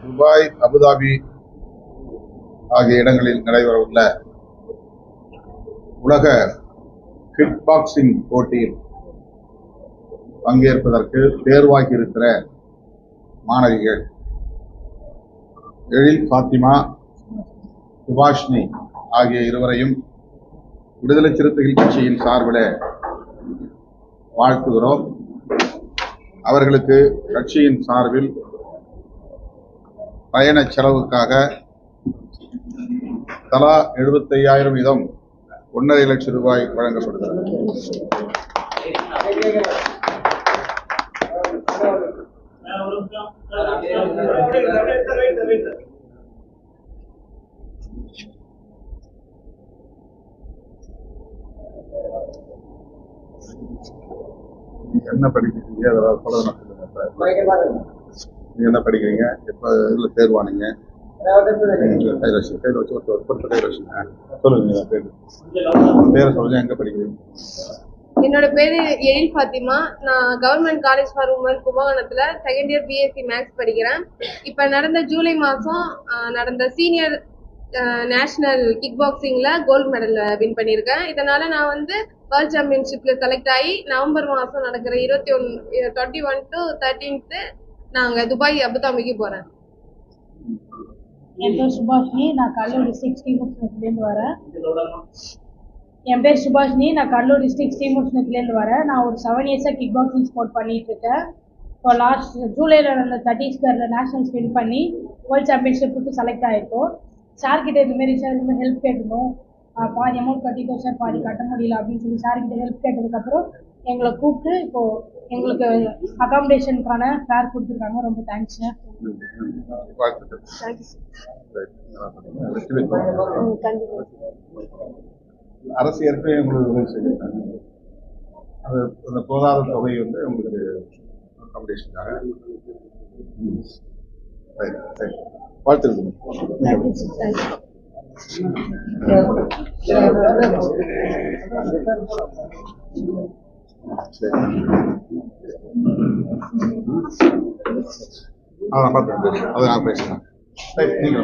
Dubai, Abu Dhabi ஆகிய இடங்களில் நடைபெறவுள்ள உலக கிக் பாக்ஸிங் போட்டியில் பங்கேற்பதற்கு தேர்வாகி இருக்கிற மாணவிகள் எழில் ஃபாத்திமா, சுபாஷினி ஆகிய இருவரையும் விடுதலை சிறுத்தைகள் கட்சியின் சார்பில் வாழ்த்துகிறோம். அவர்களுக்கு கட்சியின் சார்பில் பயண செலவுக்காக தலா 75,000 வீதம் 1.5 லட்சம் ரூபாய் வழங்கப்படுகிறது. என்ன படிக்கிறீங்க? நீங்க என்ன படிக்கிறீங்க? எப்ப இதுல தேர்வானீங்க? சொல்லுங்க, பேரை சொல்லுங்க. எங்க படிக்கிறீங்க? என்னோட பேரு எழில் ஃபாத்திமா. நான் கவர்மெண்ட் காலேஜ் ஃபார் உமன் கும்பகோணத்துல செகண்ட் இயர் பிஎஸ்சி மேக்ஸ் படிக்கிறேன். இப்ப நடந்த ஜூலை மாசம் நடந்த சீனியர் நேஷனல் கிக் பாக்ஸிங்ல கோல்டு மெடல் வின் பண்ணியிருக்கேன். இதனால நான் வேர்ல்ட் சாம்பியன்ஷிப்ல செலக்ட் ஆகி நவம்பர் மாசம் நடக்கிற 21 to 13 நாங்க துபாய் அபுதாபிக்கு போறேன். என் பேர் சுபாஷினி. நான் கடலூர் டிஸ்ட்ரிக்ட் ஸ்ரீமுஷ்ணத்துலேருந்து வரேன். நான் ஒரு 7 இயர்ஸாக கிக் பாக்ஸிங் ஸ்போர்ட் பண்ணிட்டு இருக்கேன். இப்போ லாஸ்ட் ஜூலையில் நடந்த சத்தீஸ்கரில் நேஷனல்ஸ் வின் பண்ணி வேர்ல்ட் சாம்பியன்ஷிப்புக்கு செலக்ட் ஆகிருக்கோம். சார்கிட்ட இதுமாரி சார் இந்த ஹெல்ப் கேட்டுருந்தோம். பாதி அமௌண்ட் கட்டிட்டோம் சார், பாதி கட்ட முடியல அப்படின்னு சொல்லி சார்கிட்ட ஹெல்ப் கேட்டதுக்கப்புறம் எங்களை கூப்பிட்டு இப்போது எங்களுக்கு அகாமடேஷனுக்கான ஃபேர் கொடுத்துருக்காங்க. ரொம்ப தேங்க்ஸ் சார். அரசு ஏற்கனவே உங்களுக்கு உதவி செய்திருக்காங்க. அது அந்த போதாத தொகை உங்களுக்கு அகாமடேஷனுக்காக வாழ்த்துருக்குங்க. அதான் பார்த்து அதை நான் பேசுகிறேன். நீங்க